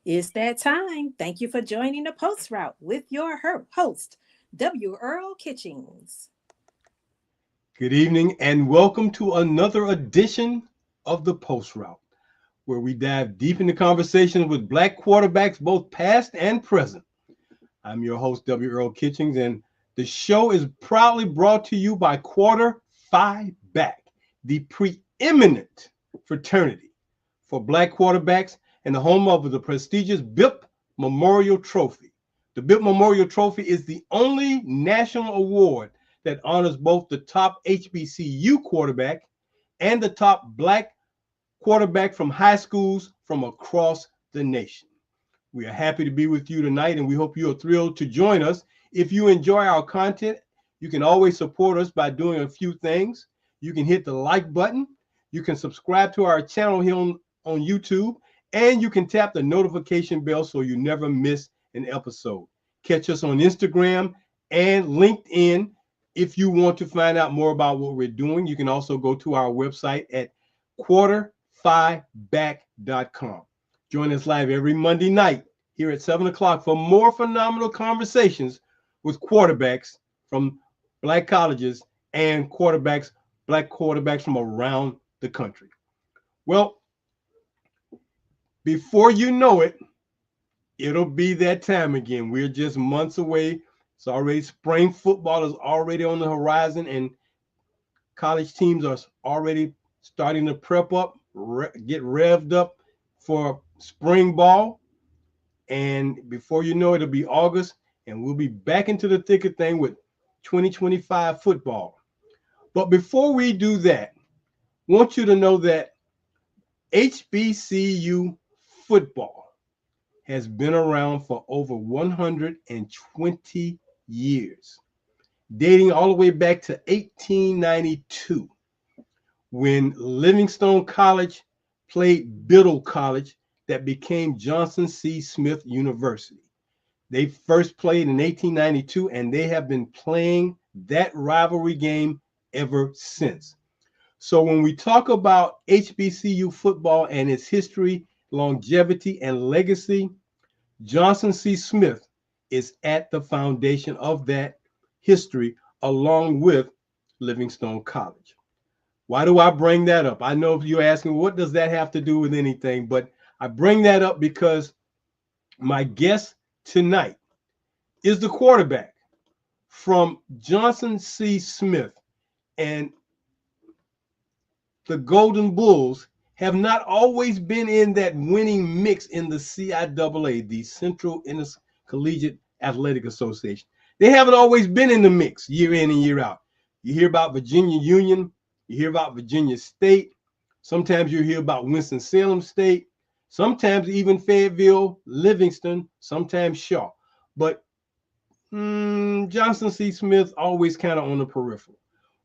It's that time. Thank you for joining the Post Route with your host, W. Earl Kitchings. Good evening and welcome to another edition of the Post Route, where we dive deep into conversations with Black quarterbacks, both past and present. I'm your host, W. Earl Kitchings, and the show is proudly brought to you by Quarter Phi Back, the preeminent fraternity for Black quarterbacks and the home of the prestigious BIP Memorial Trophy. The BIP Memorial Trophy is the only national award that honors both the top HBCU quarterback and the top Black quarterback from high schools from across the nation. We are happy to be with you tonight, and we hope you are thrilled to join us. If you enjoy our content, you can always support us by doing a few things. You can hit the like button, you can subscribe to our channel here on YouTube, and you can tap the notification bell so you never miss an episode. Catch us on Instagram and LinkedIn. If you want to find out more about what we're doing, you can also go to our website at quarterphiback.com. Join us live every Monday night here at 7 o'clock for more phenomenal conversations with quarterbacks from Black colleges and Black quarterbacks from around the country. Well, before you know it, it'll be that time again. We're just months away. It's already spring football is already on the horizon, and college teams are already starting to prep up, get revved up for spring ball. And before you know it, it'll be August, and we'll be back into the thick of thing with 2025 football. But before we do that, I want you to know that HBCU football has been around for over 120 years, dating all the way back to 1892, when Livingstone College played Biddle College that became Johnson C. Smith University. They first played in 1892, and they have been playing that rivalry game ever since. So when we talk about HBCU football and its history, longevity, and legacy, Johnson C. Smith is at the foundation of that history, along with Livingstone College. Why do I bring that up? I know you're asking, what does that have to do with anything? But I bring that up because my guest tonight is the quarterback from Johnson C. Smith, and the Golden Bulls have not always been in that winning mix in the CIAA, the Central Intercollegiate Athletic Association. They haven't always been in the mix year in and year out. You hear about Virginia Union, you hear about Virginia State, sometimes you hear about Winston-Salem State, sometimes even Fayetteville, Livingston, sometimes Shaw. But Johnson C. Smith always kind of on the peripheral.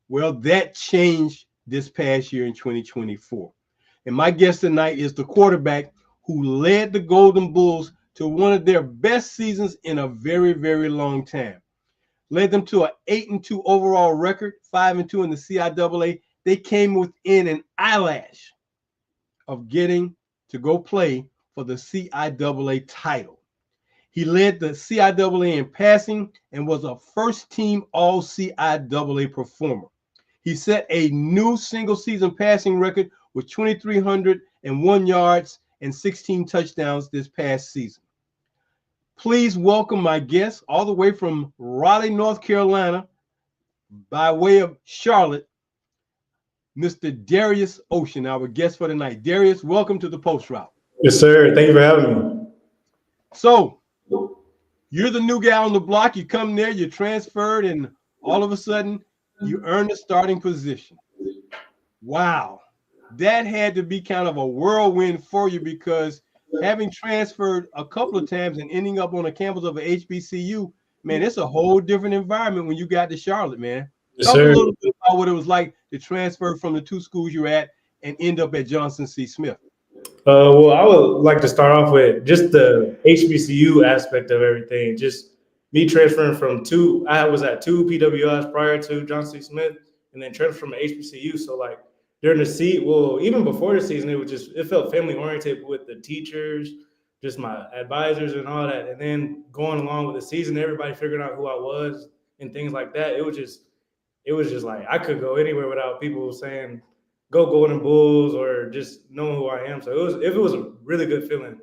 Well, that changed this past year in 2024. And my guest tonight is the quarterback who led the Golden Bulls to one of their best seasons in a very, very long time. Led them to an 8-2 overall record, 5-2 in the CIAA. They came within an eyelash of getting to go play for the CIAA title. He led the CIAA in passing and was a first-team All-CIAA performer. He set a new single-season passing record with 2,301 yards and 16 touchdowns this past season. Please welcome my guest all the way from Raleigh, North Carolina, by way of Charlotte, Mr. Darius Ocean, our guest for tonight. Darius, welcome to the Post Route. Yes, sir. Thank you for having me. So, you're the new guy on the block. You come there, you're transferred, and all of a sudden, you earn the starting position. Wow. That had to be kind of a whirlwind for you, because having transferred a couple of times and ending up on the campus of an HBCU, man, it's a whole different environment when you got to Charlotte, man. Yes, Talk sir. a little bit about what it was like to transfer from the two schools you're at and end up at Johnson C. Smith. Well, I would like to start off with just the HBCU aspect of everything. Just me transferring from I was at two PWIs prior to Johnson C. Smith, and then transferred from HBCU. So, like, during the season, well, even before the season, it felt family oriented with the teachers, just my advisors and all that. And then going along with the season, everybody figuring out who I was and things like that. It was just like I could go anywhere without people saying go Golden Bulls or just knowing who I am. So it was a really good feeling.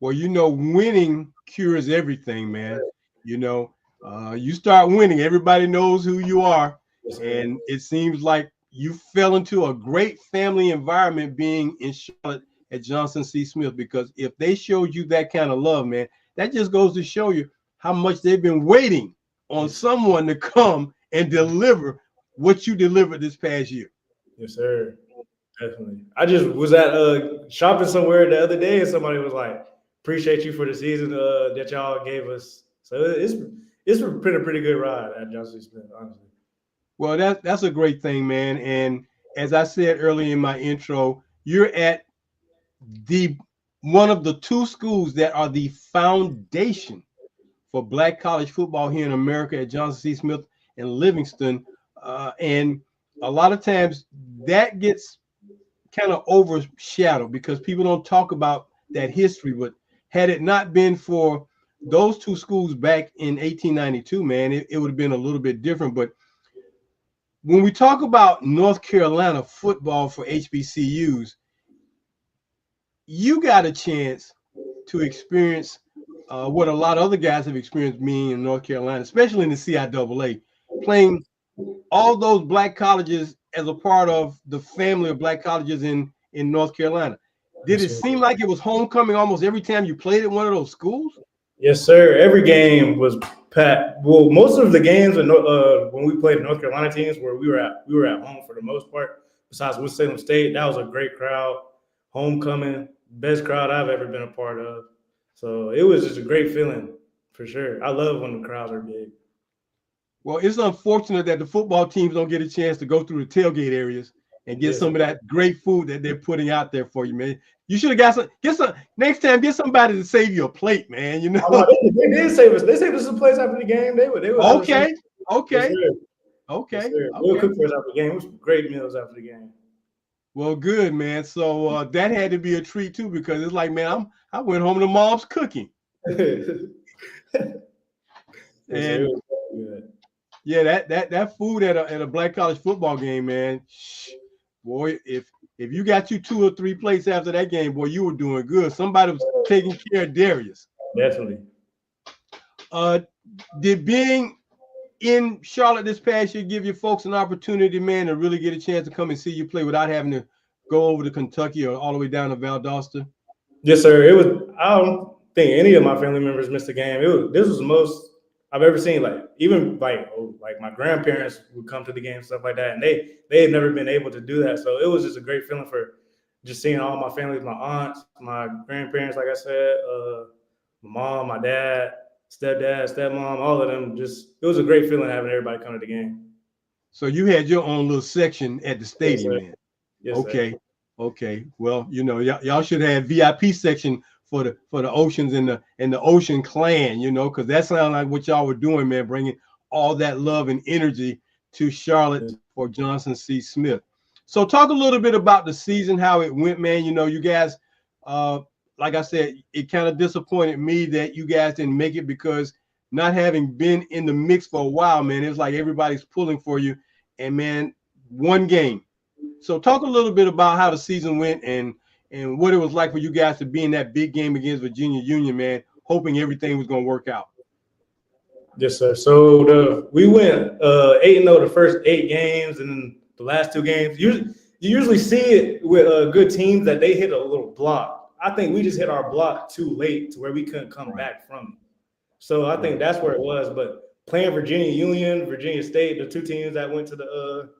Well, winning cures everything, man. You start winning, everybody knows who you are. Yes, sir. And it seems like you fell into a great family environment being in Charlotte at Johnson C. Smith, because if they showed you that kind of love, man, that just goes to show you how much they've been waiting on Yes, someone to come and deliver what you delivered this past year. yes, sir. Definitely. I just was at shopping somewhere the other day and somebody was like, appreciate you for the season that y'all gave us. So it's been a pretty good ride at Johnson Smith, honestly. Well, that's a great thing, man. And as I said earlier in my intro, you're at the one of the two schools that are the foundation for Black college football here in America at Johnson C. Smith and Livingston. And a lot of times that gets kind of overshadowed because people don't talk about that history. But had it not been for those two schools back in 1892, man, it would have been a little bit different. But when we talk about North Carolina football for HBCUs, you got a chance to experience what a lot of other guys have experienced being in North Carolina, especially in the CIAA, playing all those Black colleges as a part of the family of Black colleges in North Carolina. Did Yes, it sir. seem like it was homecoming almost every time you played at one of those schools? Yes, sir. Every game was packed. Well, most of the games when we played North Carolina teams where we were at home for the most part. Besides Winston-Salem State, that was a great crowd. Homecoming, best crowd I've ever been a part of. So it was just a great feeling for sure. I love when the crowds are big. Well, it's unfortunate that the football teams don't get a chance to go through the tailgate areas and get Yes. some of that great food that they're putting out there for you, man. You should have got some. Get some next time. Get somebody to save you a plate, man. Oh, no, they did save us. They saved us a place after the game. They would have some. Okay, Yes, okay, sir. Yes, okay, sir. They would okay. cook for us after the game. It was great meals after the game. Well, good, man. So that had to be a treat too, because it's like, man, I went home to mom's cooking, Yes, sir. It and was good. yeah, that food at a Black college football game, man. Boy, if you got you 2 or 3 plates after that game, boy, you were doing good. Somebody was taking care of Darius. Definitely. Uh, did being in Charlotte this past year give you folks an opportunity, man, to really get a chance to come and see you play without having to go over to Kentucky or all the way down to Valdosta? Yes, sir. It was. I don't think any of my family members missed a game. This was the most I've ever seen. Like even like my grandparents would come to the game, stuff like that, and they had never been able to do that. So it was just a great feeling for just seeing all my family, my aunts, my grandparents, like I said, my mom, my dad, stepdad, stepmom, all of them. Just it was a great feeling having everybody come to the game. So you had your own little section at the Yes, stadium, sir. man. Yes, sir. Okay. Okay. Well, y'all should have VIP section for the Oceans and the Ocean Clan, because that sounds like what y'all were doing, man, bringing all that love and energy to Charlotte for Johnson C. Smith. So talk a little bit about the season, how it went, man. You guys, like I said, it kind of disappointed me that you guys didn't make it because not having been in the mix for a while, man, it was like everybody's pulling for you. And man, one game. So talk a little bit about how the season went and what it was like for you guys to be in that big game against Virginia Union, man, hoping everything was going to work out. Yes, sir. So we went 8-0 the first 8 games, and then the last 2 games. You usually see it with good teams that they hit a little block. I think we just hit our block too late to where we couldn't come back from it. So I think that's where it was. But playing Virginia Union, Virginia State, the 2 teams that went to the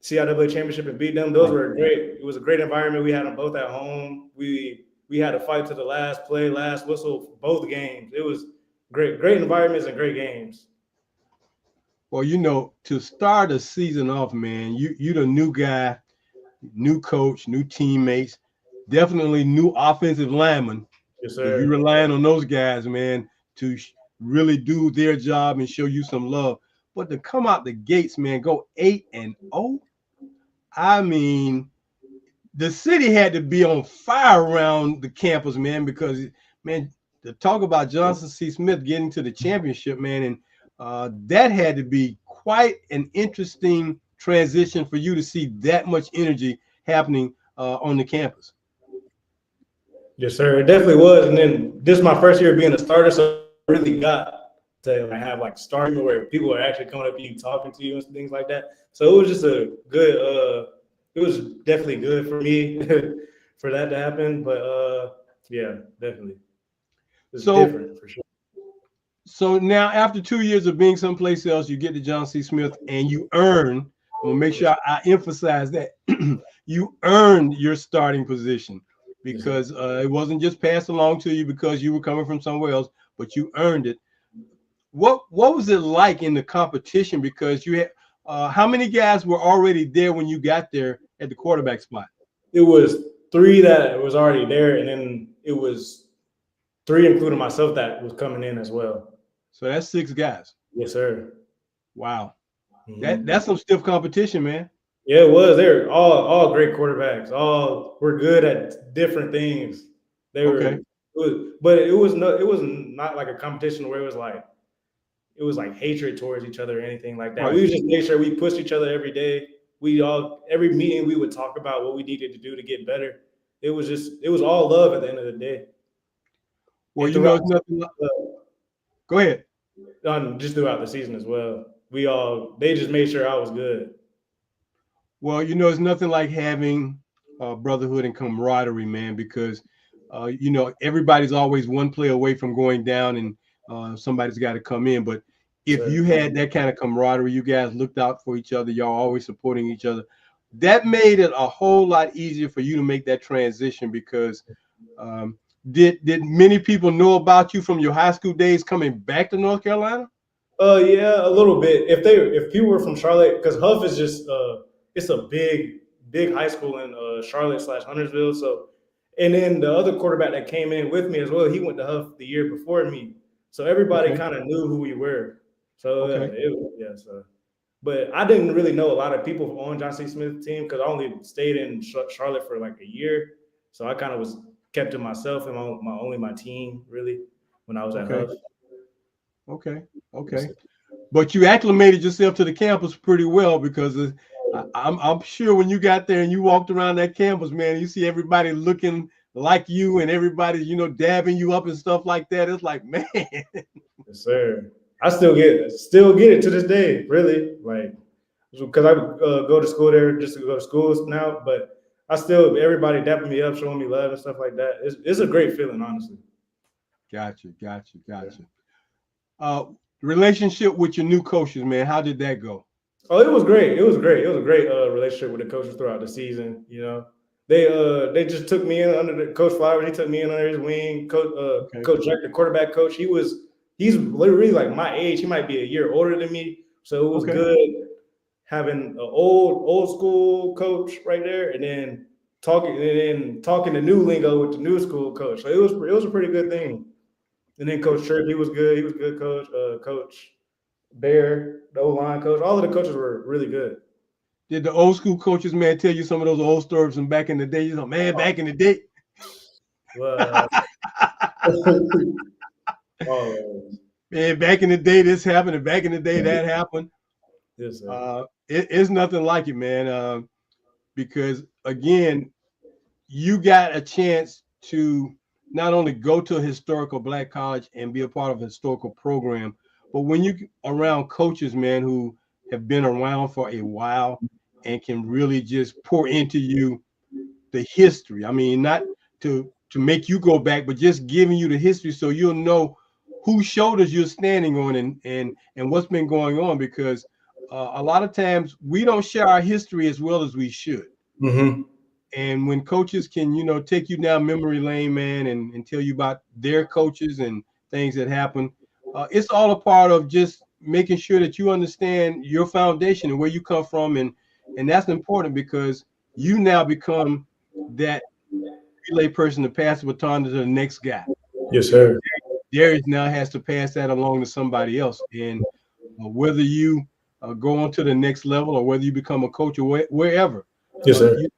CIAA championship and beat them, those were great. It was a great environment. We had them both at home. We had to fight to the last play, last whistle for both games. It was great environments and great games. Well, to start a season off, man, you the new guy, new coach, new teammates, definitely new offensive lineman. Yes, Because you're sir. relying on those guys, man, to really do their job and show you some love. But to come out the gates, man, go 8-0. I mean, the city had to be on fire around the campus, man, because man, to talk about Johnson C. Smith getting to the championship, man, and that had to be quite an interesting transition for you to see that much energy happening on the campus. Yes, sir. It definitely was. And then this is my first year being a starter, so I really got to like have like starting where people are actually coming up to you, talking to you, and things like that. So it was just a good. It was definitely good for me for that to happen. But yeah, definitely, it's So, different for sure. so now after 2 years of being someplace else, you get to John C. Smith, and you earn. I'm gonna make sure I emphasize that you earned your starting position because it wasn't just passed along to you because you were coming from somewhere else, but you earned it. What was it like in the competition? Because you had how many guys were already there when you got there at the quarterback spot? It was three that was already there, and then it was three, including myself, that was coming in as well. So that's 6 guys. Yes, sir. Wow, Mm-hmm. that's some stiff competition, man. Yeah, it was. They're all great quarterbacks. All were good at different things. They were, Okay, but it was not like a competition where it was like hatred towards each other or anything like that. right. We just made sure we pushed each other every day. We all every meeting we would talk about what we needed to do to get better. It was all love at the end of the day. Well, And you know, throughout it's nothing. Go ahead. just throughout the season as well. They just made sure I was good. Well, you know, it's nothing like having brotherhood and camaraderie, man, because you know everybody's always one play away from going down, and somebody's got to come in. But if So you had that kind of camaraderie, you guys looked out for each other, y'all always supporting each other. That made it a whole lot easier for you to make that transition because um, did many people know about you from your high school days coming back to North Carolina? yeah, a little bit. If people were from Charlotte, because Huff is just it's a big high school in Charlotte / Huntersville. So, and then the other quarterback that came in with me as well, he went to Huff the year before me. So everybody Okay, kind of knew who we were. So okay, yeah. So, but I didn't really know a lot of people on John C. Smith's team because I only stayed in Charlotte for like a year. So I kind of was kept to myself and my team really when I was at okay, Huff. okay, Yes, okay. But you acclimated yourself to the campus pretty well because I'm sure when you got there and you walked around that campus, man, you see everybody looking like you and everybody, you know, dabbing you up and stuff like that. It's like, man, yes, sir. I still get it to this day, really. Like, because I go to school there just to go to school now, but I still everybody dapping me up, showing me love and stuff like that. It's a great feeling, honestly. gotcha, gotcha, Yeah. gotcha. Uh, relationship with your new coaches, man, how did that go? Oh, it was great. It was great. It was a great relationship with the coaches throughout the season. You know, they just took me in under the coach Flowers. He took me in under his wing. Okay, Coach Jack, the quarterback coach, he's literally like my age. He might be a year older than me, so it was okay, good having an old school coach right there, and then talking the new lingo with the new school coach. So it was a pretty good thing. And then Coach Church, he was good. He was a good coach. Coach Bear, the O line coach, all of the coaches were really good. did the old school coaches, man, tell you some of those old stories from back in the day? You know, man, back in the day. Well, oh, Man, back in the day, this happened, and back in the day, that happened. yes, sir. It's nothing like it, man. Because again, you got a chance to not only go to a historical black college and be a part of a historical program, but when you around coaches, man, who have been around for a while and can really just pour into you the history. I mean, not to make you go back, but just giving you the history so you'll know whose shoulders you're standing on and what's been going on. Because a lot of times we don't share our history as well as we should. Mm-hmm. And when coaches can, you know, take you down memory lane, man, and tell you about their coaches and things that happen, it's all a part of just making sure that you understand your foundation and where you come from, and that's important because you now become that relay person to pass the baton to the next guy. Yes, You know, sir. Darius now has to pass that along to somebody else, and whether you go on to the next level or whether you become a coach or wherever, Yes, sir. you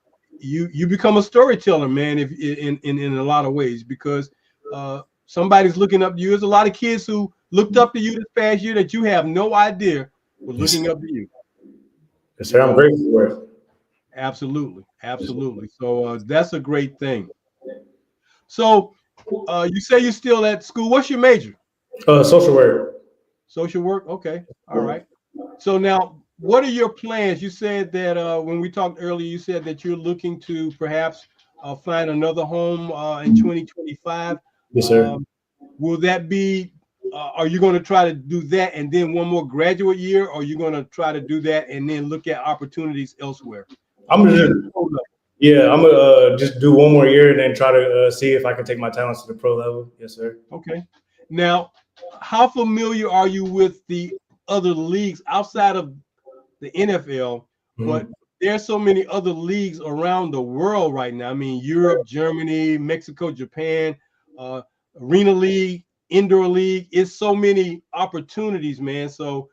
you become a storyteller, man, if in a lot of ways, because somebody's looking up to you. There's a lot of kids who looked up to you this past year that you have no idea were Yes, looking up to you. yes, You sir. I'm know, grateful for it. absolutely, Yes, sir. absolutely. So that's a great thing. So you say you're still at school. What's your major? Social work. Social work. Okay, all right. So now, what are your plans? You said that when we talked earlier, you said that you're looking to perhaps find another home in 2025. Yes, sir. Um, will that be? Are you going to try to do that and then one more graduate year, or are you going to try to do that and then look at opportunities elsewhere I'm gonna at just the pro level? Yeah, I'm gonna just do one more year and then try to see if I can take my talents to the pro level. Yes, sir. Okay. Now, how familiar are you with the other leagues outside of the NFL, but Mhm. there's so many other leagues around the world right now. I mean, Europe, Germany, Mexico, Japan, uh, Arena League, Indoor League. It's so many opportunities, man. So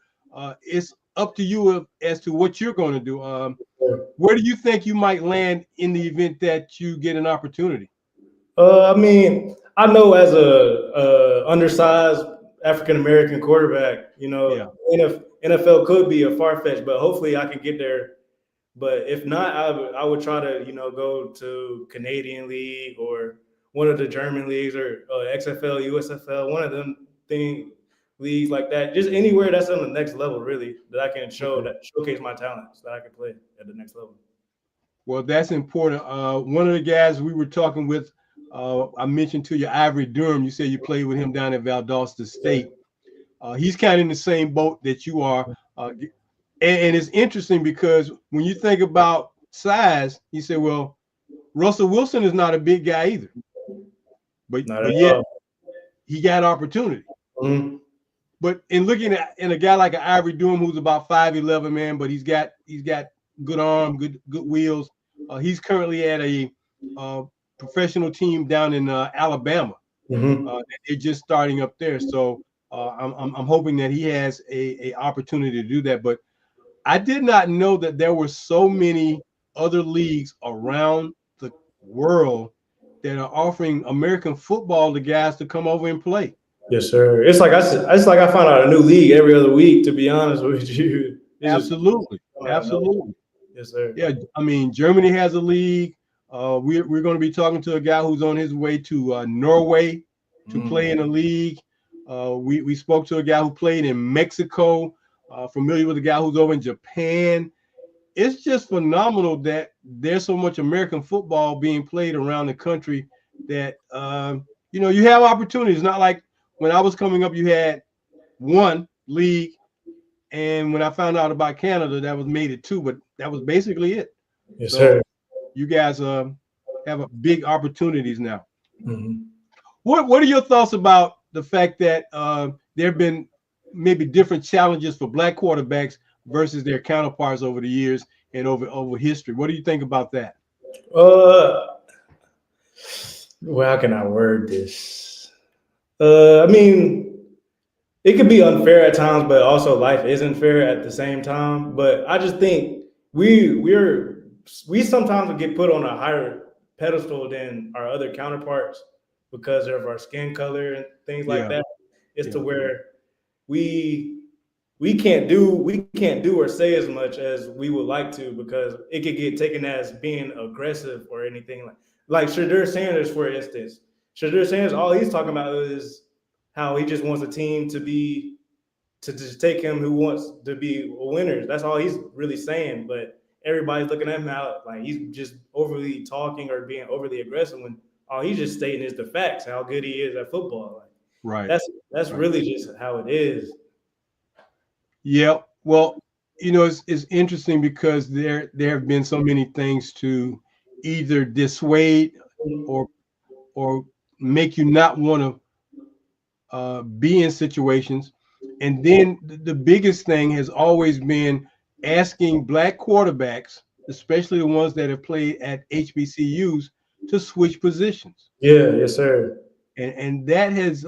it's up to you as to what you're going to do. Where do you think you might land in the event that you get an opportunity? I mean, I know as a undersized African American quarterback, Yeah. NFL could be a far fetch, but hopefully I can get there. But if not, I would try to go to Canadian League or one of the German leagues or XFL, USFL, one of them leagues like that. Just anywhere that's on the next level, really, that I can Okay. showcase my talents that I can play at the next level. Well, that's important. One of the guys we were talking with, I mentioned to you, Ivory Durham. You said you played with him down at Valdosta State. He's kind of in the same boat that you are. And it's interesting because when you think about size, you say, well, Russell Wilson is not a big guy either, but Not at but yet all. he got opportunity. Mhm. But in looking at in a guy like an Ivory Doom who's about 5'11", man, but he's got good arm, good wheels. He's currently at a uh, professional team down in Alabama. Mhm. They're just starting up there, so I'm hoping that he has a opportunity to do that. But I did not know that there were so many other leagues around the world that are offering American football to guys to come over and play. Yes, sir. It's like I find out a new league every other week. To be honest with you, it's just Absolutely, coming out of nowhere. absolutely. Yes, sir. Yeah, I mean, Germany has a league. We're going to be talking to a guy who's on his way to Norway to play in a league. We spoke to a guy who played in Mexico, familiar with a guy who's over in Japan. It's just phenomenal that there's so much American football being played around the country that, you have opportunities. Not like when I was coming up, you had one league, and when I found out about Canada, that was made it two, but that was basically it. Yes, sir. So you guys have a big opportunities now. Mhm. What are your thoughts about the fact that there have been maybe different challenges for black quarterbacks versus their counterparts over the years and over history? What do you think about that? Uh, well, how can I word this? I mean, it could be unfair at times, but also life isn't fair at the same time. But I just think we sometimes get put on a higher pedestal than our other counterparts because of our skin color and things like Yeah, that. It's to yeah, where we we can't do or say as much as we would like to because it could get taken as being aggressive or anything like Shadur Sanders, for instance. Shadur Sanders, all he's talking about is how he just wants a team to just take him who wants to be winners. That's all he's really saying. But everybody's looking at him out like he's just overly talking or being overly aggressive when all he's just stating is the facts, how good he is at football. Like right, that's right. really just how it is. Yeah. Well, it's interesting because there have been so many things to either dissuade or or make you not want to be in situations. And then the biggest thing has always been asking black quarterbacks, especially the ones that have played at HBCUs, to switch positions. Yeah, yes, sir. And that has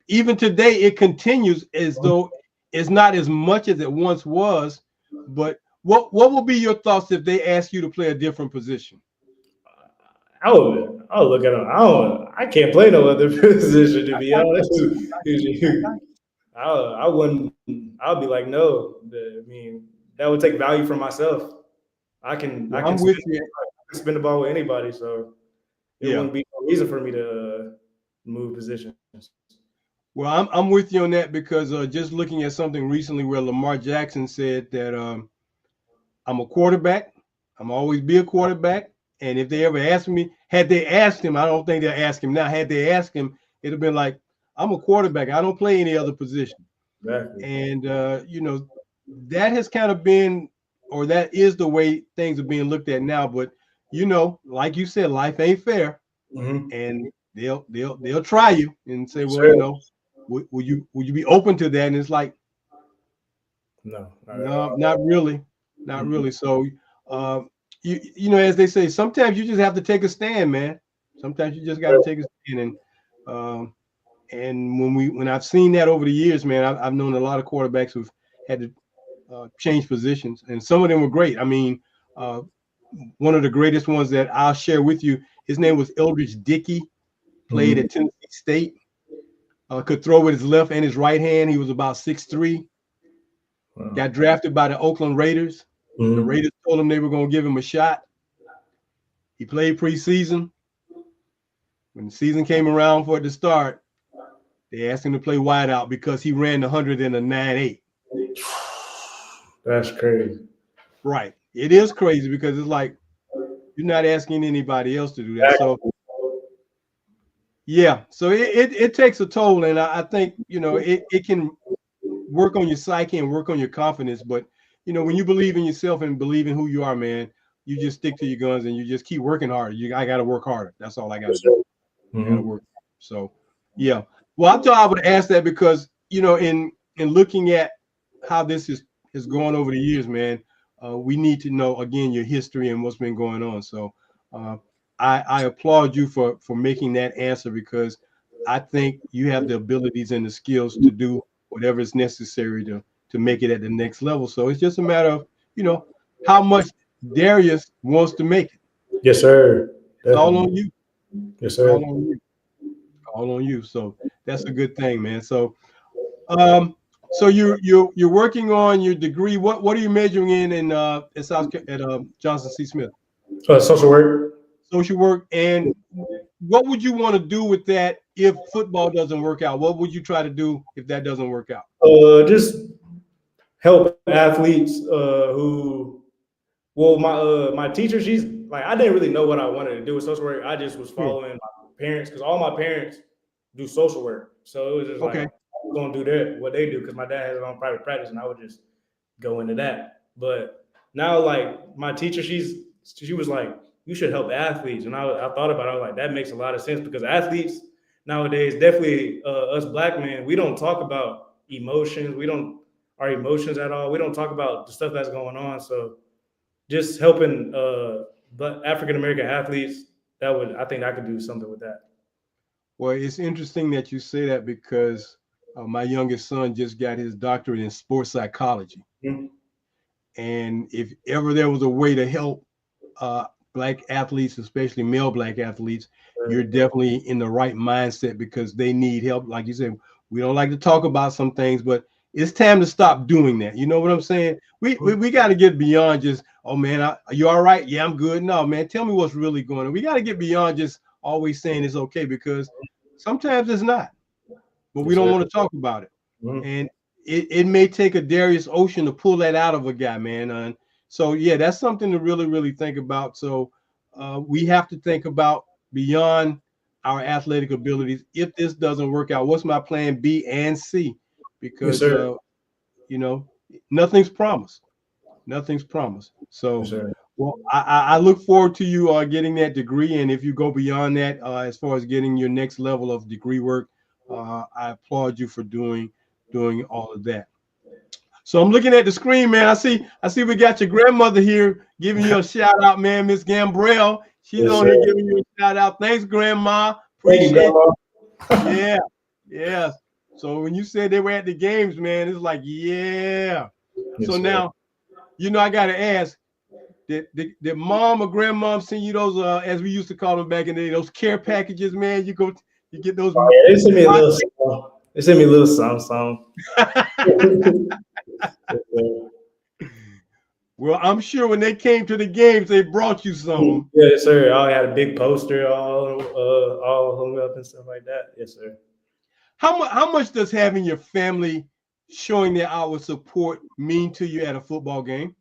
even today it continues as though it's not as much as it once was. But what will be your thoughts if they ask you to play a different position? I'll look at him. I can't play no other position to be honest. I wouldn't. I'll be like, no. I mean, that would take value from myself. I Well, can I'm with you. spin the ball with anybody, so it Yeah. wouldn't be no reason for me to move positions. Well, I'm with you on that because just looking at something recently where Lamar Jackson said that I'm a quarterback. I'm always be a quarterback. And if they ever asked me, had they asked him, I don't think they'll ask him now. Had they asked him, it'd have been like, I'm a quarterback. I don't play any other position. Exactly. And that has kind of been, or that is the way things are being looked at now. But like you said, life ain't fair, Mm-hmm. and they'll try you and say, well, Sure. would you be open to that? And it's like, No, not at no, all. not really, not Mhm. really. So, as they say, sometimes you just have to take a stand, man. Sometimes you just got to take a stand, um, and when I've seen that over the years, man, I've known a lot of quarterbacks who've had to change positions, and some of them were great. I mean, uh, one of the greatest ones that I'll share with you, his name was Eldridge Dickey, played Mhm. at Tennessee State, could throw with his left and his right hand. He was about 6'3", Wow. got drafted by the Oakland Raiders. The Mhm. Raiders told him they were going to give him a shot. He played preseason. When the season came around for it to start, they asked him to play wideout because he ran the 100 in a 9.8. That's crazy. Right. It is crazy because it's like you're not asking anybody else to do that. So yeah, so it takes a toll, and I think it can work on your psyche and work on your confidence. But when you believe in yourself and believe in who you are, man, you just stick to your guns and you just keep working harder. I got to work harder. That's all I got to do. I got to Mm-hmm. work. So yeah. Well, I thought I would ask that because in looking at how this has gone over the years, man, we need to know again your history and what's been going on. So uh, I applaud you for making that answer because I think you have the abilities and the skills to do whatever is necessary to make it at the next level. So it's just a matter of how much Darius wants to make it. Yes, sir. It's all Definitely. on you. Yes, It's sir. all on you. All on you. So that's a good thing, man. Um, so you're working on your degree. What are you majoring in at Johnson C. Smith? Social work. Social work. And what would you want to do with that if football doesn't work out? What would you try to do if that doesn't work out? Just help athletes who. Well, my teacher, she's like, I didn't really know what I wanted to do with social work. I just was Hmm. following my parents because all my parents do social work. So it was just like Okay. I was gonna do what they do because my dad has his own private practice, and I would just go into that. But now, like my teacher, she was like, you should help athletes, and I thought about it. I was like, that makes a lot of sense because athletes nowadays, definitely us black men, we don't talk about emotions. We don't our emotions at all. We don't talk about the stuff that's going on. So just helping but African American athletes, I think I could do something with that. Well, it's interesting that you say that because my youngest son just got his doctorate in sports psychology. Mhm. And if ever there was a way to help uh, black athletes, especially male black athletes, you're definitely in the right mindset because they need help. Like you said, we don't like to talk about some things, but it's time to stop doing that. You know what I'm saying? We got to get beyond just, oh man, are you all right? Yeah, I'm good. No, man, tell me what's really going on. We got to get beyond just always saying it's okay because sometimes it's not, but we Yes, don't sir. want to talk about it. Mhm. And it may take a Darius Ocean to pull that out of a guy, man. So yeah, that's something to really, really think about. So we have to think about beyond our athletic abilities. If this doesn't work out, what's my plan B and C? Yes, Because sir. you know, nothing's promised. Nothing's promised. Yes, So sir. well, I look forward to you getting that degree. And if you go beyond that, as far as getting your next level of degree work, I applaud you for doing all of that. So I'm looking at the screen, man. I see we got your grandmother here giving you a shout out, man, Miss Gambrell. She's Yes, on sir. here giving you a shout out. Thanks, Grandma. Thank you, Appreciate Grandma. you. Yeah, yeah. So when you said they were at the games, man, it's like, yeah. Yes, So sir. now, I gotta ask, Did mom or grandmom send you those as we used to call them back in the day, those care packages, man? You get those. Oh, yeah, they sent me a little song. They sent me a little song. Well, I'm sure when they came to the games, they brought you some. Yes, sir. I had a big poster all hung up and stuff like that. Yes, sir. How much does having your family showing their outward support mean to you at a football game?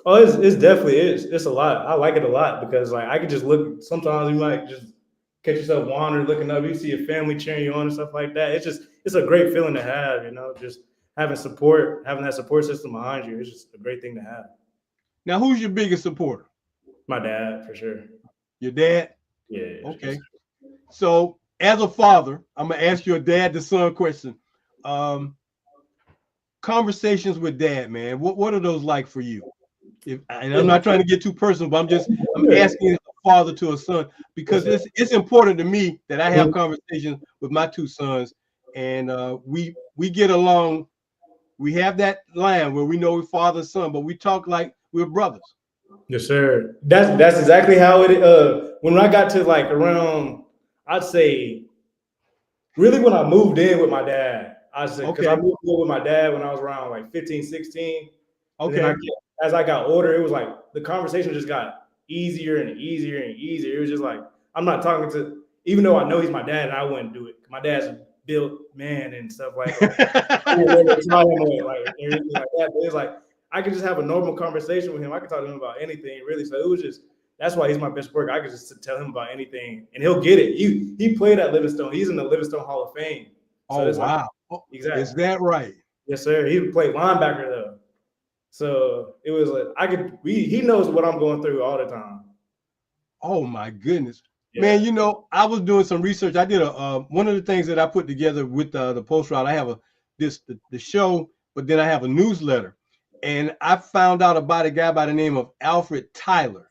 Oh, it's definitely it's a lot. I like it a lot because like I could just look. Sometimes you might just catch yourself wandering, looking up. You see your family cheering you on and stuff like that. It's a great feeling to have. You know, just having support, having that support system behind you. It's just a great thing to have. Now, who's your biggest supporter? My dad, for sure. Your dad? Yeah. Okay. So, as a father, I'm gonna ask you a dad to son question. Conversations with dad, man. What are those like for you? And I'm not trying to get too personal, but I'm asking as a father to a son because it's important to me that I have conversations with my two sons, and we get along. We have that line where we know we're father and son, but we talk like we're brothers. Yes, sir. That's exactly how it. When I got to like around, I'd say, really when I moved in with my dad, I said because I moved in with my dad when I was around like 15, 16. And then as I got older, it was like the conversation just got easier and easier and easier. It was just like I'm not talking to, even though I know he's my dad, and I wouldn't do it. My dad's a built man and stuff like that. I would never try him like everything like that. But it's like I could just have a normal conversation with him. I could talk to him about anything, really. So it was just that's why he's my best worker. I could just tell him about anything, and he'll get it. He played at Livingstone. He's in the Livingstone Hall of Fame. So wow! Like, exactly. Is that right? Yes, sir. He played linebacker though. So it was like he knows what I'm going through all the time. Oh my goodness. Yeah. Man, you know, I was doing some research. I did one of the things that I put together with the post route. I have the show, but then I have a newsletter. And I found out about a guy by the name of Alfred Tyler,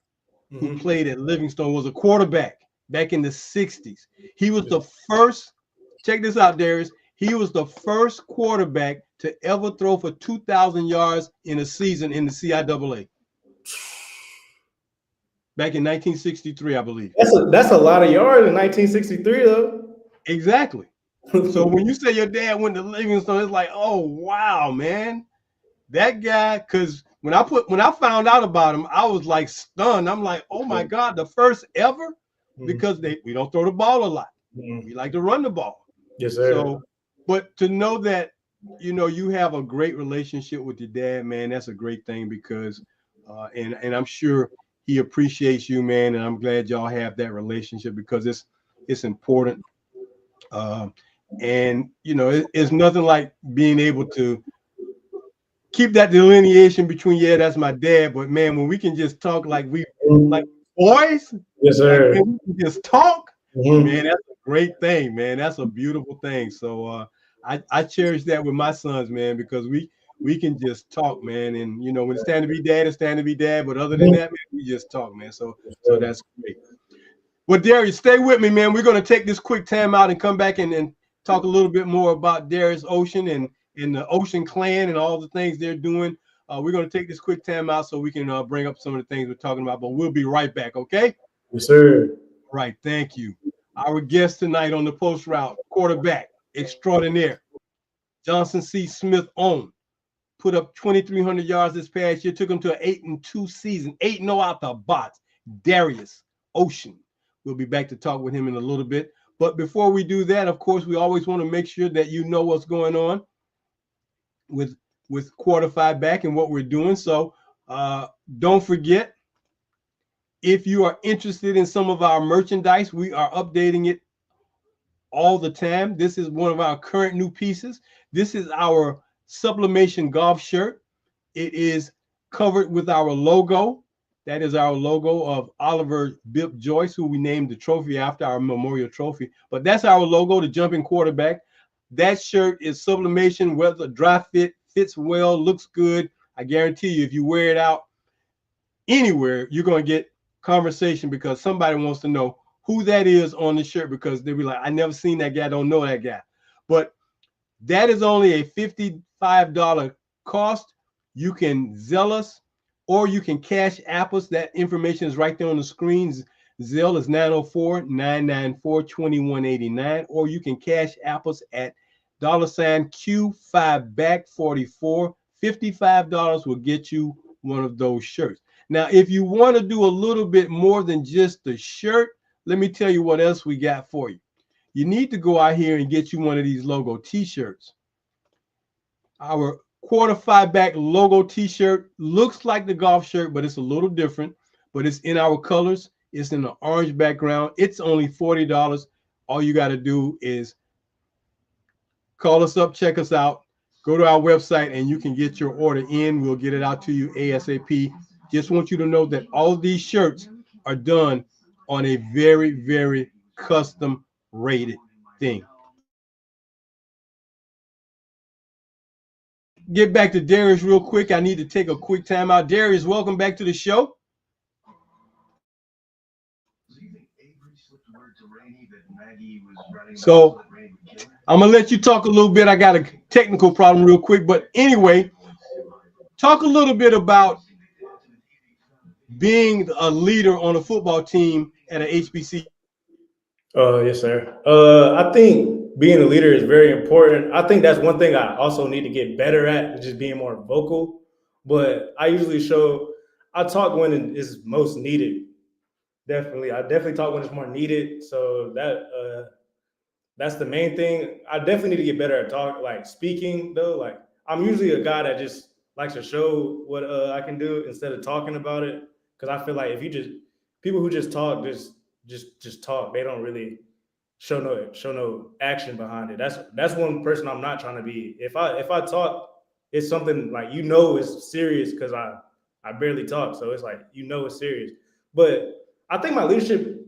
who played at Livingstone, was a quarterback back in the 60s. He was the first, check this out, Darius. He was the first quarterback to ever throw for 2,000 yards in a season in the CIAA. Back in 1963, I believe. That's a lot of yards in 1963, though. Exactly. So when you say your dad went to Livingstone, it's like, oh wow, man, that guy. Because when I found out about him, I was like stunned. I'm like, oh my God, the first ever, because we don't throw the ball a lot. We like to run the ball. Yes, sir. So, but to know that, you know, you have a great relationship with your dad, man, that's a great thing because, and I'm sure he appreciates you, man, and I'm glad y'all have that relationship because it's important. And you know, it's nothing like being able to keep that delineation between, yeah, that's my dad, but man, when we can just talk like boys, yes, sir, like, man, we can just talk, man, that's a great thing, man. That's a beautiful thing. So I cherish that with my sons, man, because we can just talk, man. And you know, when it's time to be dad, it's time to be dad. But other than that, man, we just talk, man. So that's great. Well, Darius, stay with me, man. We're gonna take this quick time out and come back and talk a little bit more about Darius Ocean and the Ocean Clan and all the things they're doing. We're gonna take this quick time out so we can bring up some of the things we're talking about. But we'll be right back, okay? Yes, sir. Right, thank you. Our guest tonight on the post route, quarterback extraordinaire, Johnson C. Smith owned. Put up 2,300 yards this past year, took him to an 8-2 season, 8-0 out the box. Darius Ocean. We'll be back to talk with him in a little bit. But before we do that, of course, we always want to make sure that you know what's going on with Quarterfied Back and what we're doing. So don't forget, if you are interested in some of our merchandise, we are updating it all the time. This is one of our current new pieces. This is our sublimation golf shirt. It is covered with our logo. That is our logo of Oliver Bip Joyce, who we named the trophy after, our memorial trophy. But that's our logo, the jumping quarterback. That shirt is sublimation, whether dry fit, fits well, looks good. I guarantee you, if you wear it out anywhere, you're going to get conversation because somebody wants to know who that is on the shirt because they'll be like, I never seen that guy, don't know that guy. But that is only a $55 cost. You can Zelle us or you can cash app us. That information is right there on the screen. Zelle is 904-994-2189, or you can cash app us at $Q5 back 44. $55 will get you one of those shirts. Now, if you want to do a little bit more than just the shirt, let me tell you what else we got for you. You need to go out here and get you one of these logo t-shirts. Our quarter-5 back logo t-shirt looks like the golf shirt, but it's a little different. But it's in our colors. It's in the orange background. It's only $40. All you got to do is call us up, check us out, go to our website, and you can get your order in. We'll get it out to you ASAP. Just want you to know that all these shirts are done on a very, very custom rated thing. Get back to Darius real quick. I need to take a quick time out. Darius, welcome back to the show. So I'm gonna let you talk a little bit. I got a technical problem real quick, but anyway, talk a little bit about being a leader on a football team at an HBCU. Yes, sir. I think being a leader is very important. I think that's one thing I also need to get better at, is just being more vocal. But I usually I talk when it is most needed. I definitely talk when it's more needed. So that's the main thing. I definitely need to get better at speaking though. Like, I'm usually a guy that just likes to show what I can do instead of talking about it. Because I feel like if you people who just talk, just talk. They don't really show no action behind it. That's one person I'm not trying to be. If I talk, it's something like, it's serious, because I barely talk. So it's like, it's serious. But I think my leadership,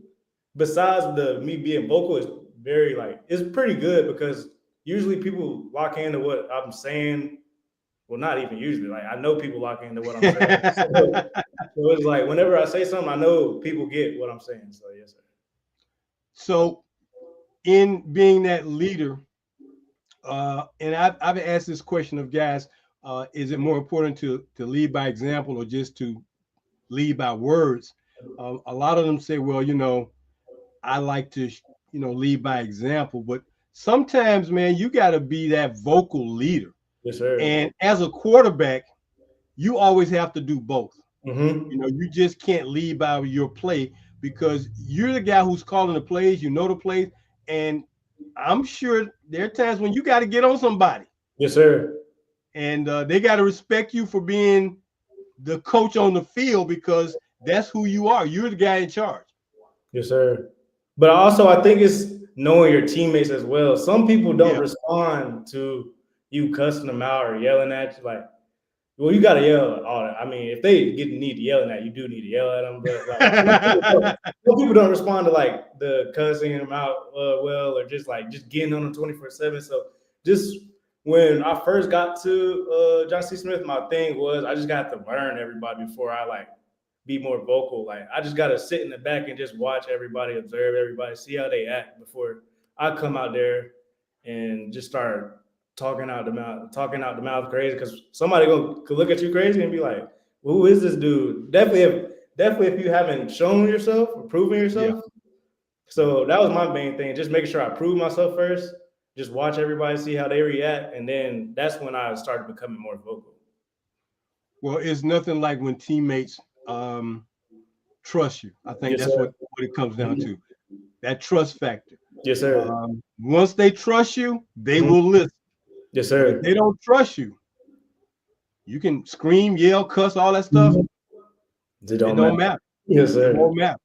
besides me being vocal, is it's pretty good, because usually people lock into what I'm saying. Well, not even usually. Like, I know people lock into what I'm saying. So it's like, whenever I say something, I know people get what I'm saying. So yes, sir. So in being that leader, and I've asked this question of guys, is it more important to lead by example or just to lead by words? A lot of them say, well, I like to, lead by example, but sometimes, man, you got to be that vocal leader. Yes, sir. And as a quarterback, you always have to do both. Mm-hmm. You just can't lead by your play, because you're the guy who's calling the plays, the plays. And I'm sure there are times when you got to get on somebody. Yes, sir. And they got to respect you for being the coach on the field, because that's who you are. You're the guy in charge. Yes, sir. But also, I think it's knowing your teammates as well. Some people don't respond to you cussing them out or yelling at you. Like, well, you got to yell all that. I mean, if they need to yelling at you, do need to yell at them. But like, some people don't respond to like the cussing them out or just getting on them 24/7. So just when I first got to John C. Smith, my thing was I just got to learn everybody before I be more vocal. Like, I just got to sit in the back and just watch everybody, observe everybody, see how they act before I come out there and just start talking out the mouth crazy, because somebody could look at you crazy and be like, well, who is this dude? Definitely if you haven't shown yourself or proven yourself. Yeah. So that was my main thing, just making sure I prove myself first, just watch everybody, see how they react, and then that's when I started becoming more vocal. Well, it's nothing like when teammates trust you. I think that's what it comes down to, that trust factor. Yes, sir. Once they trust you, they will listen. Yes, sir. If they don't trust you, you can scream, yell, cuss, all that stuff. It don't matter. Yes, sir. It won't matter.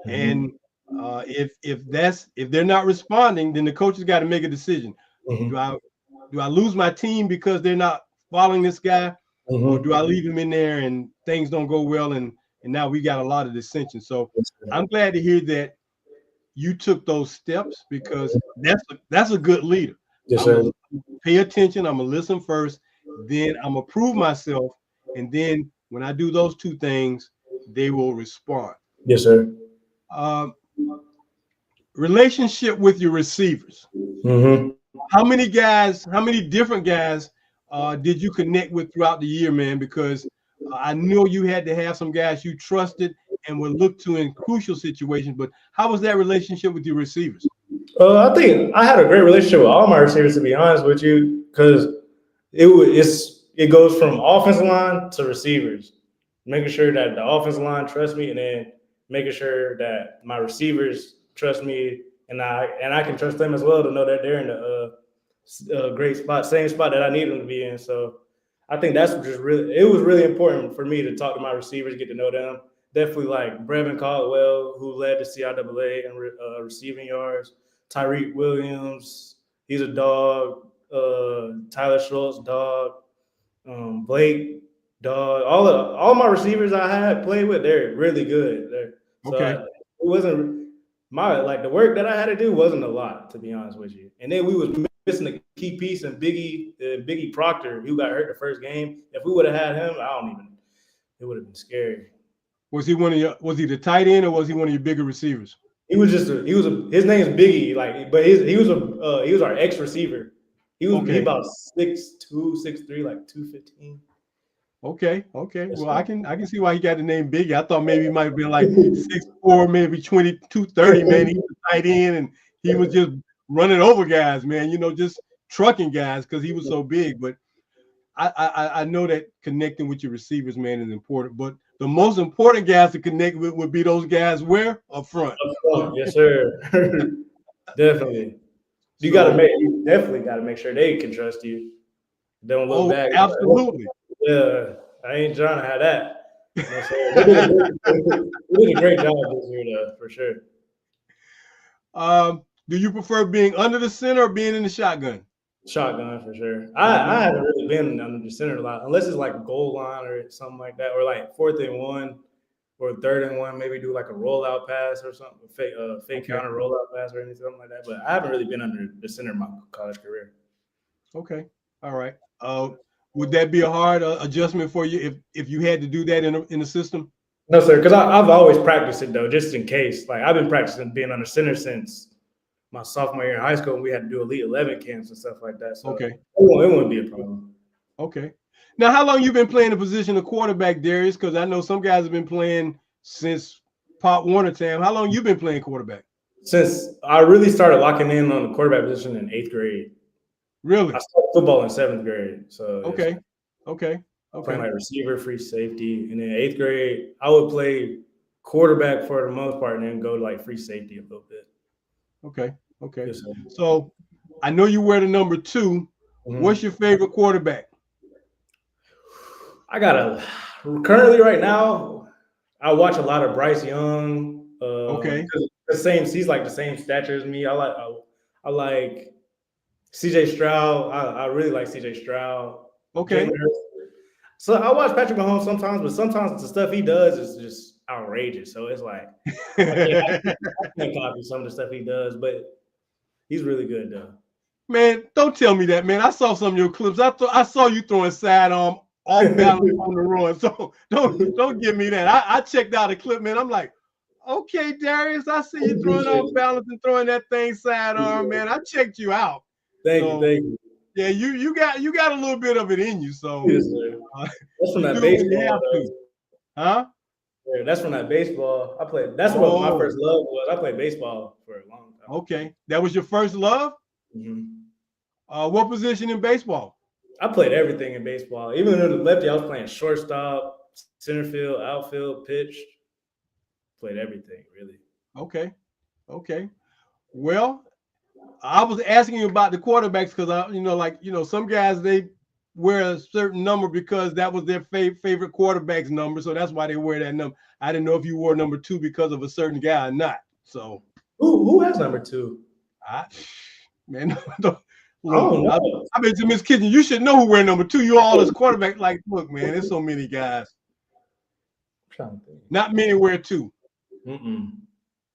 And if they're not responding, then the coaches got to make a decision. Do I lose my team because they're not following this guy, or do I leave him in there and things don't go well, and now we got a lot of dissension? So I'm glad to hear that you took those steps, because that's a good leader. Yes, sir. Pay attention. I'm gonna listen first, then I'm gonna prove myself, and then when I do those two things, they will respond. Yes, sir. Relationship with your receivers. How many different guys did you connect with throughout the year, man? Because I know you had to have some guys you trusted and would look to in crucial situations, but how was that relationship with your receivers? I think I had a great relationship with all my receivers, to be honest with you, because it goes from offensive line to receivers, making sure that the offensive line trusts me, and then making sure that my receivers trust me, and I can trust them as well to know that they're in a great spot, same spot that I need them to be in. So I think that's just really it was really important for me to talk to my receivers, get to know them. Definitely like Brevin Caldwell, who led the CIAA in receiving yards. Tyreek Williams, he's a dog. Tyler Schultz, dog. Blake, dog. All my receivers I had played with, they're really good. Okay. It wasn't the work that I had to do wasn't a lot, to be honest with you. And then we was missing a key piece in Biggie Proctor, who got hurt the first game. If we would have had him, it would have been scary. Was he the tight end or was he one of your bigger receivers? His name is Biggie, but he was our ex receiver. He about 6'2", 6'3", like 215. Okay. Well, I can see why he got the name Biggie. I thought maybe he might have been like 6'4", maybe 22-30, man. He was tight end and he was just running over guys, man, just trucking guys because he was so big. But I know that connecting with your receivers, man, is important. But the most important guys to connect with would be those guys where? Up front. Yes, sir. Definitely. You definitely got to make sure they can trust you. Don't look back. Absolutely. Yeah, I ain't trying to have that. We did a great job this year, though, for sure. Do you prefer being under the center or being in the shotgun? Shotgun for sure. I haven't really been under the center a lot, unless it's like a goal line or something like that, or like 4th and 1 or 3rd and 1. Maybe do like a rollout pass or something, fake counter rollout pass or anything like that. But I haven't really been under the center of my college career. Okay, all right. Would that be a hard adjustment for you if you had to do that in the system? No, sir, because I've always practiced it though, just in case. Like I've been practicing being under center since my sophomore year in high school, and we had to do Elite 11 camps and stuff like that. So okay, it wouldn't be a problem. Okay. Now, how long you been playing the position of quarterback, Darius? Because I know some guys have been playing since Pop Warner time. How long you been playing quarterback? Since I really started locking in on the quarterback position in 8th grade. Really? I started football in 7th grade. So okay. Playing like receiver, free safety, and then 8th grade I would play quarterback for the most part, and then go to like free safety a little bit. Okay. So I know you wear the number 2. Mm-hmm. What's your favorite quarterback? Currently right now, I watch a lot of Bryce Young. Okay. He's like the same stature as me. I like CJ Stroud. I really like CJ Stroud. Okay. So I watch Patrick Mahomes sometimes, but sometimes the stuff he does is just outrageous. So it's like I can't copy some of the stuff he does, but he's really good though. Man, don't tell me that, man. I saw some of your clips. I saw you throwing sidearm off balance on the run. So don't give me that. I checked out a clip, man. I'm like, okay, Darius, I see you throwing off balance and throwing that thing sidearm, man. I checked you out. Thank you. Yeah, you got a little bit of it in you. So yes, that's from that baseball. Huh? Yeah, that's from that baseball. I played. That's what my first love was. I played baseball for a long time. Okay, that was your first love. Mm-hmm. What position in baseball? I played everything in baseball. Even in the lefty, I was playing shortstop, center field, outfield, pitch. Played everything, really. Okay. Well, I was asking you about the quarterbacks because some guys, they wear a certain number because that was their favorite quarterback's number, so that's why they wear that number. I didn't know if you wore number 2 because of a certain guy or not. So who has number 2? Man, I bet you, Miss Kitchen, you should know who wear number 2. You all as quarterback. Like, look, man, there's so many guys. Not many wear 2.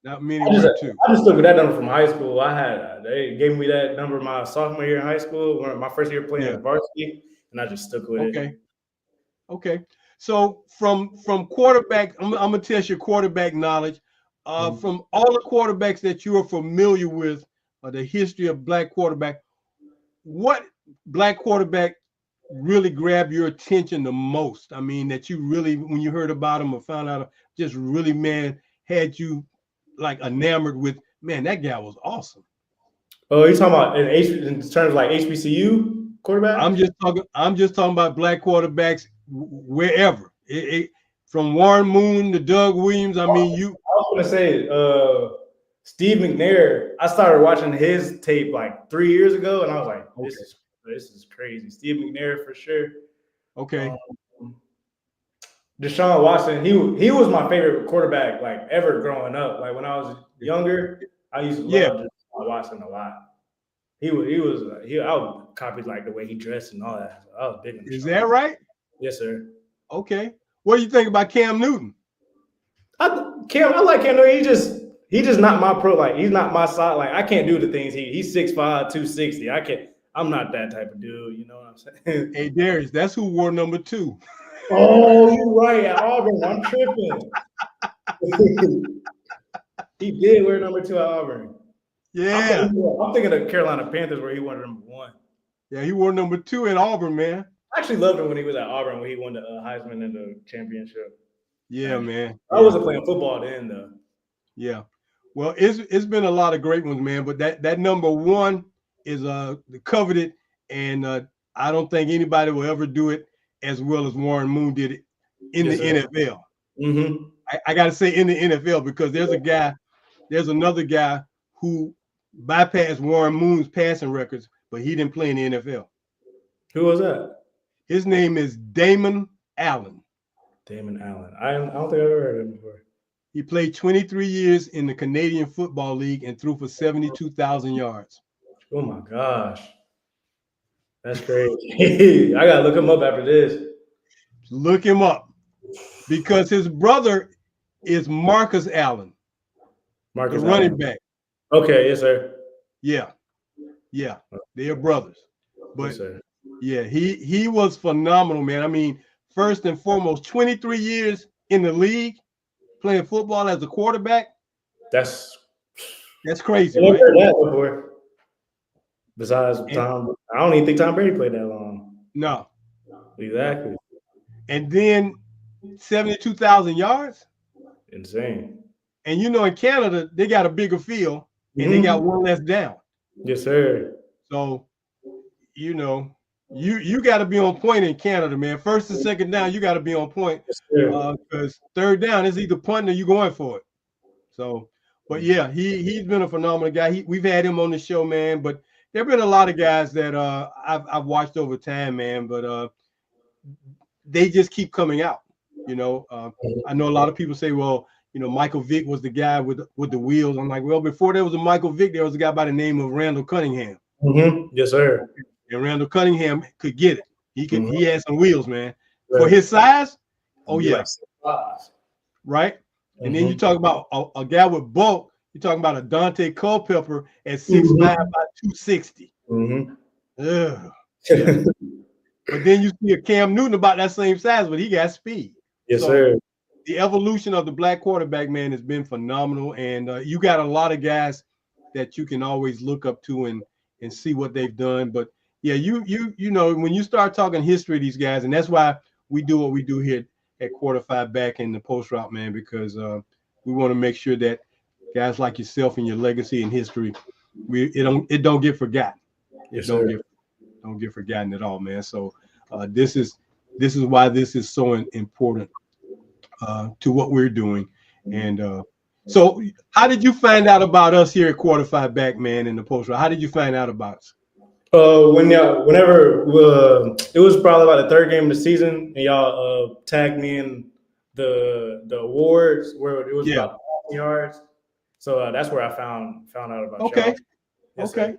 Not many wear 2. I just took that number from high school. They gave me that number my sophomore year in high school, my first year playing varsity, and I just stuck with it. Okay. So from quarterback, I'm gonna test your quarterback knowledge. From all the quarterbacks that you are familiar with, the history of black quarterback, what black quarterback really grabbed your attention the most? I mean, that you really, when you heard about him or found out, just really, man, had you like enamored with, man, that guy was awesome. Oh, you talking about in terms of like HBCU quarterbacks? I'm just talking about black quarterbacks wherever. From Warren Moon to Doug Williams. I mean, you. I was gonna say, Steve McNair. I started watching his tape like 3 years ago, and I was like, Okay. this is crazy. Steve McNair for sure. Okay. Deshaun Watson, he was my favorite quarterback like ever growing up. Like when I was younger, I used to love Deshaun Watson a lot. I would copy like the way he dressed and all that. I was big on Deshaun. Is that right? Yes, sir. Okay. What do you think about Cam Newton? I like Cam Newton. He just not my pro. Like he's not my side. Like I can't do the things he's 6'5", 260. I can't. I'm not that type of dude. You know what I'm saying? Hey, Darius, that's who wore number 2. Oh, you're right. At Auburn, I'm tripping. He did wear number 2 at Auburn. Yeah. I'm thinking of Carolina Panthers where he won number 1. Yeah, he wore number 2 at Auburn, man. I actually loved him when he was at Auburn when he won the Heisman and the championship. Yeah, man. I wasn't playing football then, though. Yeah. Well, it's been a lot of great ones, man. But that number 1 is coveted, and I don't think anybody will ever do it as well as Warren Moon did it in the NFL. Mm-hmm. I got to say in the NFL because there's another guy who bypassed Warren Moon's passing records, but he didn't play in the NFL. Who was that? His name is Damon Allen. Damon Allen. I don't think I've ever heard of him before. He played 23 years in the Canadian Football League and threw for 72,000 yards. Oh my gosh. That's crazy. I gotta look him up after this. Look him up. Because his brother is Marcus Allen. Marcus the running back. Okay, yes, sir. Yeah. They are brothers. But yes, sir. Yeah, he was phenomenal, man. I mean, first and foremost, 23 years in the league, playing football as a quarterback. That's crazy. I've heard that before. Besides Tom, I don't even think Tom Brady played that long. No. Exactly. And then 72,000 yards. Insane. And in Canada, they got a bigger field and they got one less down. Yes, sir. So, you got to be on point in Canada, man. First and second down, you got to be on point. Because third down is either punting or you going for it. So, but yeah, he's been a phenomenal guy. We've had him on the show, man. But there have been a lot of guys that I've watched over time, man. But they just keep coming out. I know a lot of people say, well, Michael Vick was the guy with the wheels. I'm like, well, before there was a Michael Vick, there was a guy by the name of Randall Cunningham. Mm-hmm. Yes, sir. And Randall Cunningham could get it. He had some wheels, man. Right. For his size, yeah. Right? And then you talk about a guy with bulk, you're talking about a Dante Culpepper at 6'5", by 260. Yeah. But then you see a Cam Newton about that same size, but he got speed. Yes, sir. The evolution of the black quarterback, man, has been phenomenal. And you got a lot of guys that you can always look up to and see what they've done. But yeah, you when you start talking history of these guys, and that's why we do what we do here at Quarter Five Back in the Post Route, man, because we want to make sure that guys like yourself and your legacy and history, it don't get forgotten. Yes, don't get forgotten at all, man. So this is why this is so important to what we're doing. And so how did you find out about us here at Quarter Five Back, man, in the Post Route? How did you find out about us? Whenever it was probably about the third game of the season, and y'all tagged me in the awards where it was about 1,000 yards. So that's where I found out about. Okay. Yes, okay. Sir.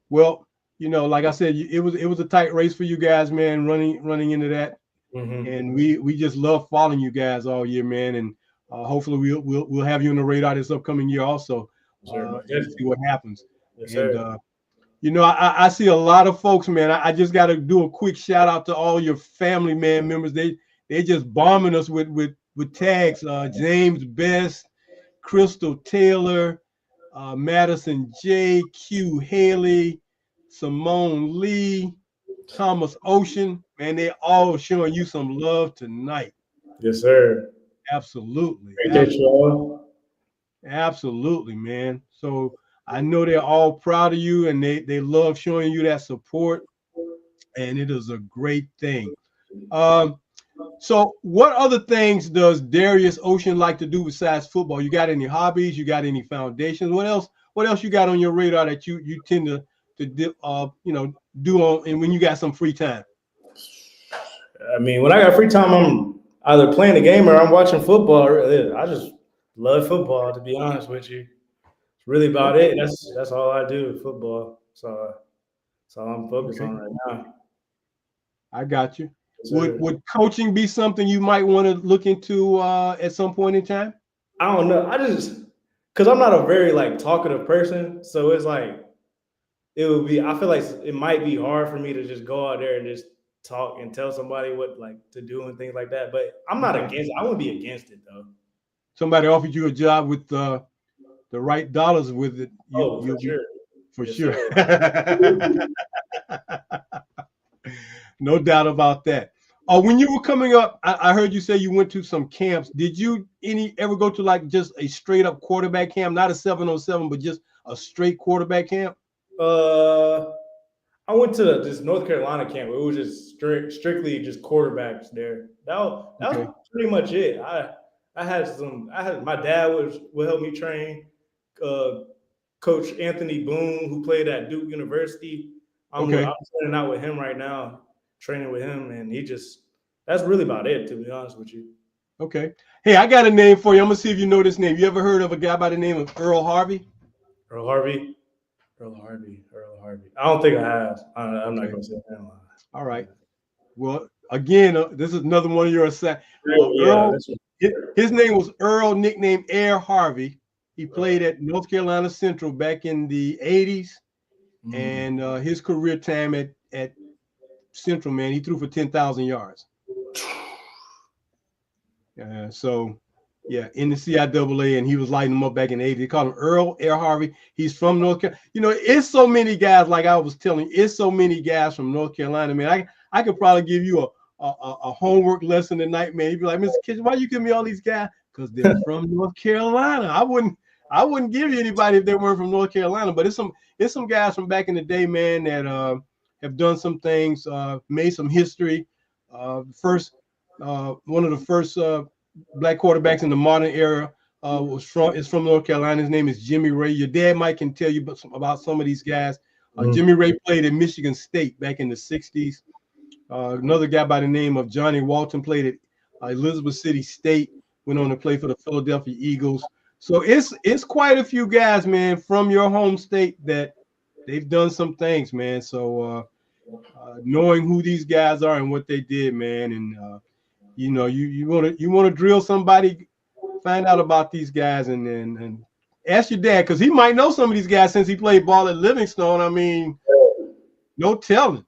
Well, like I said, it was a tight race for you guys, man. Running into that, and we just love following you guys all year, man. And hopefully we'll have you on the radar this upcoming year also. See what happens. Yes, and sir. I see a lot of folks, man. I just got to do a quick shout out to all your family, man, members. They just bombing us with tags. James Best, Crystal Taylor, Madison J, Q Haley, Simone Lee, Thomas Ocean, man, they all showing you some love tonight. Yes, sir. Absolutely. Appreciate you all. Absolutely, man. So I know they're all proud of you and they love showing you that support, and it is a great thing. Um, so what other things does Darius Ocean like to do besides football? You got any hobbies? You got any foundations? What else? What else you got on your radar that you tend do on and when you got some free time? I mean, when I got free time, I'm either playing the game or I'm watching football. I just love football, to be honest with you. It's really about Okay, it. That's all I do, football. So that's all I'm focused okay, on right now. I got you. Yes, Would sir. would coaching be something you might want to look into at some point in time? I don't know. I just because I'm not a very like talkative person, so it's like it would be. I feel like it might be hard for me to just go out there and just talk and tell somebody what like to do and things like that. But I'm not Okay. against. I wouldn't be against it though. Somebody offered you a job with the right dollars with it, Oh, for you'll be sure. for Yes, sure. sir. No doubt about that. When you were coming up, I heard you say you went to some camps. Did you ever go to like just a straight up quarterback camp, not a 7-on-7, but just a straight quarterback camp? Uh, I went to this North Carolina camp. It was just strictly just quarterbacks there. That Okay, was pretty much it. I had some. I had my dad would help me train. Uh, Coach Anthony Boone, who played at Duke University. I'm okay, training out with him right now, training with him, and he just that's really about it, to be honest with you. okay. Hey, I got a name for you. I'm gonna see if you know this name. You ever heard of a guy by the name of Earl Harvey? Earl Harvey, Earl Harvey. I don't think I have. I'm not Okay, going to say that. all right. Well, again, this is another one of your Yeah, Earl. that's His name was Earl, nicknamed Air Harvey. He played at North Carolina Central back in the '80s, mm, and his career time at Central, man, he threw for 10,000 yards. So, yeah, in the CIAA, and he was lighting them up back in the '80s. They called him Earl Air Harvey. He's from North Carolina. It's so many guys, like I was telling you, it's so many guys from North Carolina, man. I could probably give you a homework lesson tonight, man. You'd be like, Mr. Kitchen, why you give me all these guys? Because they're from North Carolina. I wouldn't give you anybody if they weren't from North Carolina, but it's some guys from back in the day, man, that have done some things, made some history. First, one of the first black quarterbacks in the modern era is from North Carolina. His name is Jimmy Ray. Your dad might can tell you about some of these guys. mm, Jimmy Ray played at Michigan State back in the '60s. Another guy by the name of Johnny Walton played at Elizabeth City State. Went on to play for the Philadelphia Eagles. So it's quite a few guys, man, from your home state that they've done some things, man. So knowing who these guys are and what they did, man, and you want to drill somebody, find out about these guys, and ask your dad because he might know some of these guys since he played ball at Livingstone. I mean, no telling.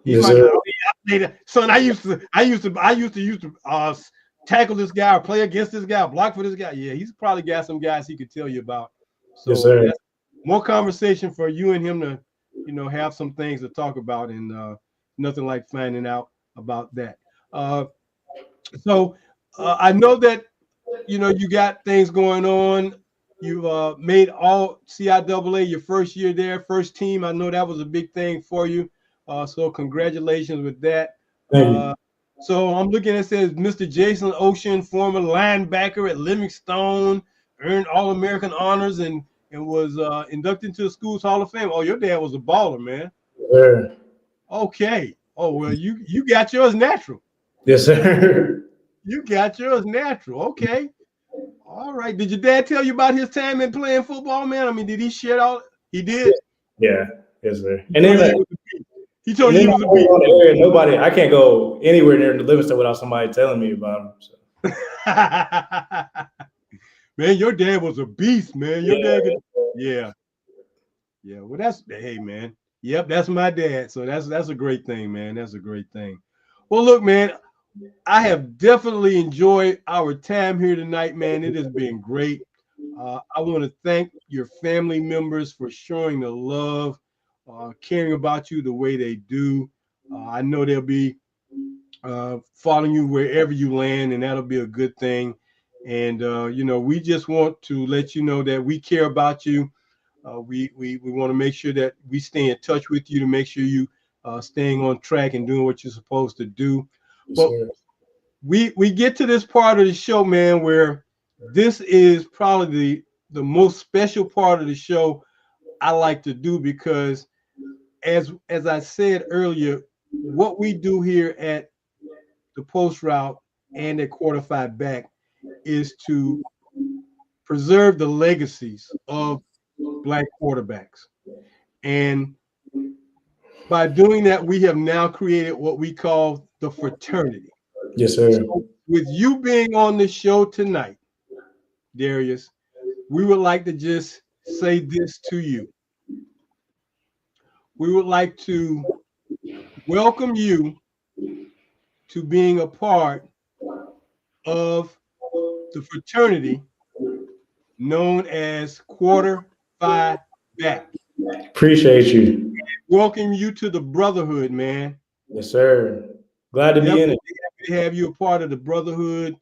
He yes, might be sir. like, oh, yeah, I played, son. I used to tackle this guy or play against this guy, block for this guy. Yeah, he's probably got some guys he could tell you about. Yes, So sir. that's more conversation for you and him to, have some things to talk about, and nothing like finding out about that. Uh, so I know that you got things going on. You've made all CIAA your first year there, first team. I know that was a big thing for you. So congratulations with that. Thank you. Uh, so I'm looking at it says Mr. Jason Ocean, former linebacker at Livingstone, earned All-American honors and was inducted into the school's Hall of Fame. Oh, your dad was a baller, man. Yes, sir. Okay. Oh well, you got yours natural. Yes, sir. You got yours natural. Okay. All right. Did your dad tell you about his time in playing football, man? I mean, did he share all? He did. Yeah. Yes, sir. He told you he was a beast. He told And you then he was a beast. on the area, nobody. I can't go anywhere near the Livingston without somebody telling me about him. So. Man, your dad was a beast, man. Your Yeah. dad could, yeah, yeah. Well, hey, man. Yep, that's my dad. So that's a great thing, man. That's a great thing. Well, look, man, I have definitely enjoyed our time here tonight, man. It has been great. I want to thank your family members for showing the love, caring about you the way they do. I know they'll be following you wherever you land, and that'll be a good thing. And we just want to let you know that we care about you. We want to make sure that we stay in touch with you to make sure you staying on track and doing what you're supposed to do. Yes, But sir. we get to this part of the show, man, where this is probably the most special part of the show I like to do, because as I said earlier, what we do here at the post route and at quarter five back is to preserve the legacies of black quarterbacks. And by doing that, we have now created what we call the fraternity. Yes, sir. So with you being on the show tonight, Darius, we would like to just say this to you. We would like to welcome you to being a part of the fraternity known as Quarter Five Back. Appreciate you. Welcome you to the brotherhood, man. Yes, sir. Glad to be in Definitely it. happy to have you a part of the brotherhood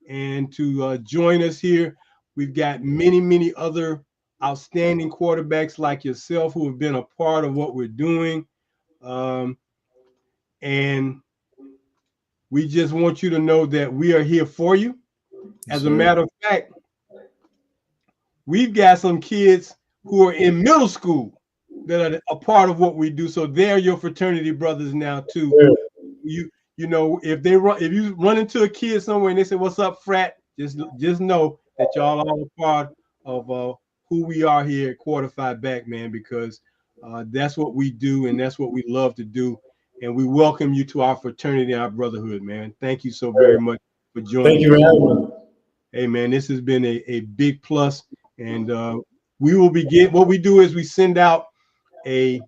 and to join us here. We've got many, many other outstanding quarterbacks like yourself who have been a part of what we're doing. Um, and we just want you to know that we are here for you. Yes, As a sir. matter of fact, we've got some kids who are in middle school that are a part of what we do. So they're your fraternity brothers now too. Sir. If you run into a kid somewhere and they say, "What's up, frat?" Just know that y'all are all a part of who we are here at Quarter Five Back, man, because that's what we do and that's what we love to do. And we welcome you to our fraternity and our brotherhood, man. Thank you so very much for Thank joining you us. for having me. Hey, man, this has been a big plus, and we will begin. What we do is we send out a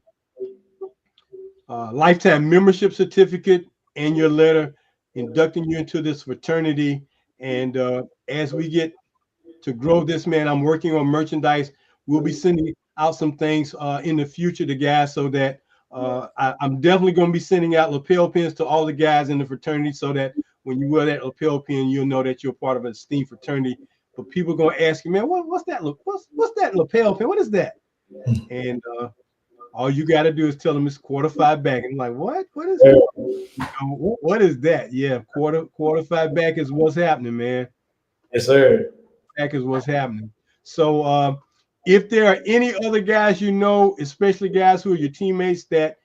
lifetime membership certificate and your letter inducting you into this fraternity. And as we get to grow this, man, I'm working on merchandise. We'll be sending out some things in the future to guys, so that I'm definitely going to be sending out lapel pins to all the guys in the fraternity, so that when you wear that lapel pin, you'll know that you're part of an esteemed fraternity. But people are going to ask you, man, what's that? What's that lapel pin? What is that? And all you got to do is tell them it's Quarter Five Back. And like, what? What is that? Yeah, quarter five back is what's happening, man. Yes, sir. Back is what's happening. So if there are any other guys you know, especially guys who are your teammates, that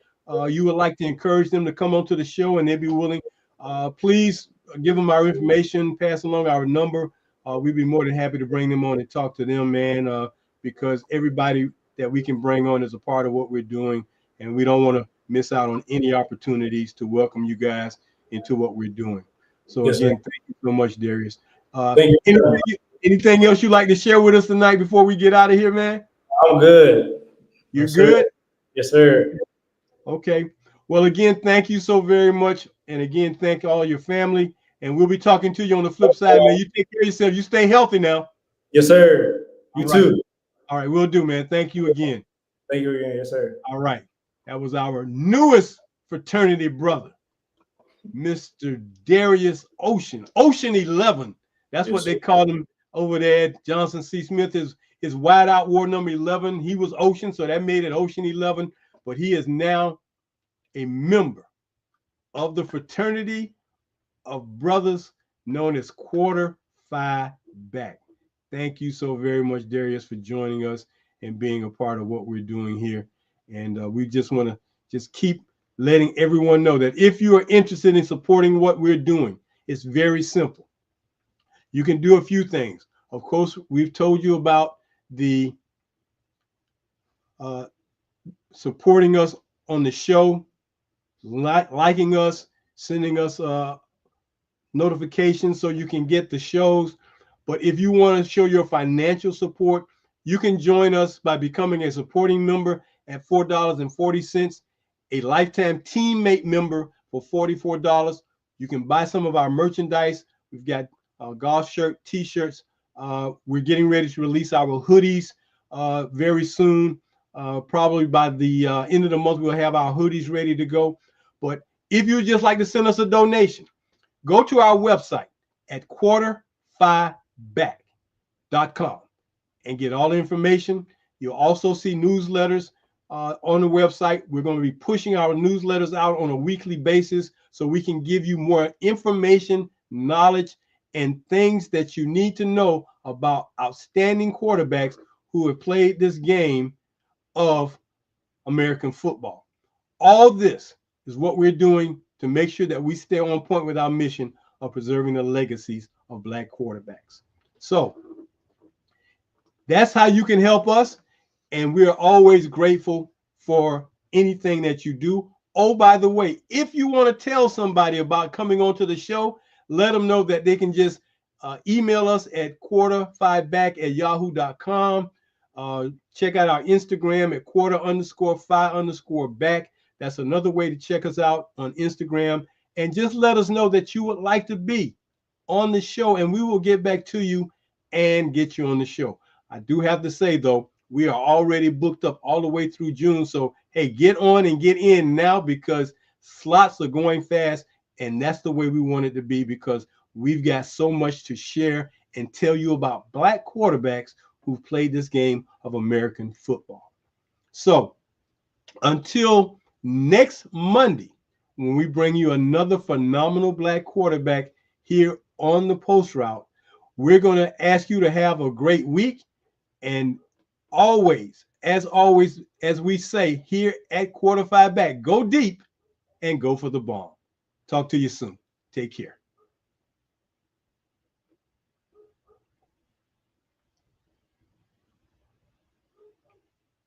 you would like to encourage them to come onto the show and they'd be willing, please give them our information, pass along our number. We'd be more than happy to bring them on and talk to them, man, because everybody that we can bring on is a part of what we're doing, and we don't want to miss out on any opportunities to welcome you guys into what we're doing. So Yes, again, sir. thank you so much, Darius. Thank you. Anything else you'd like to share with us tonight before we get out of here, man? I'm good. You're Yes, sir. good? Yes, sir. Okay. Well, again, thank you so very much. And again, thank all your family. And we'll be talking to you on the flip side, man. You take care of yourself. You stay healthy now. Yes, sir. You All right. too. All right. We'll do, man. Thank you again. Thank you again. Yes, sir. All right. That was our newest fraternity brother, Mr. Darius Ocean. Ocean 11. That's Yes, what they sir. called him over there at Johnson C. Smith. His wide out war number 11. He was Ocean, so that made it Ocean 11. But he is now a member of the fraternity of brothers known as Quarter Phi Back. Thank you so very much, Darius, for joining us and being a part of what we're doing here. And we just want to just keep letting everyone know that if you are interested in supporting what we're doing, it's very simple. You can do a few things. Of course, we've told you about the supporting us on the show, liking us, sending us notifications so you can get the shows. But if you want to show your financial support, you can join us by becoming a supporting member at $4.40, a lifetime teammate member for $44. You can buy some of our merchandise. We've got golf shirt, t-shirts. We're getting ready to release our hoodies very soon. Probably by the end of the month, we'll have our hoodies ready to go. But if you just like to send us a donation, go to our website at quarterfiveback.com and get all the information. You'll also see newsletters on the website. We're going to be pushing our newsletters out on a weekly basis so we can give you more information, knowledge, and things that you need to know about outstanding quarterbacks who have played this game of American football. All this is what we're doing to make sure that we stay on point with our mission of preserving the legacies of Black quarterbacks. So that's how you can help us. And we're always grateful for anything that you do. Oh, by the way, if you want to tell somebody about coming onto the show, let them know that they can just email us at quarter5back@yahoo.com. Check out our Instagram at quarter_5_back. That's another way to check us out on Instagram. And just let us know that you would like to be on the show, and we will get back to you and get you on the show. I do have to say, though, we are already booked up all the way through June. So, hey, get on and get in now because slots are going fast. And that's the way we want it to be because we've got so much to share and tell you about Black quarterbacks who've played this game of American football. So until next Monday, when we bring you another phenomenal Black quarterback here on the Post Route, we're going to ask you to have a great week. And always, as we say here at Quarter 5 Back, go deep and go for the bomb. Talk to you soon. Take care.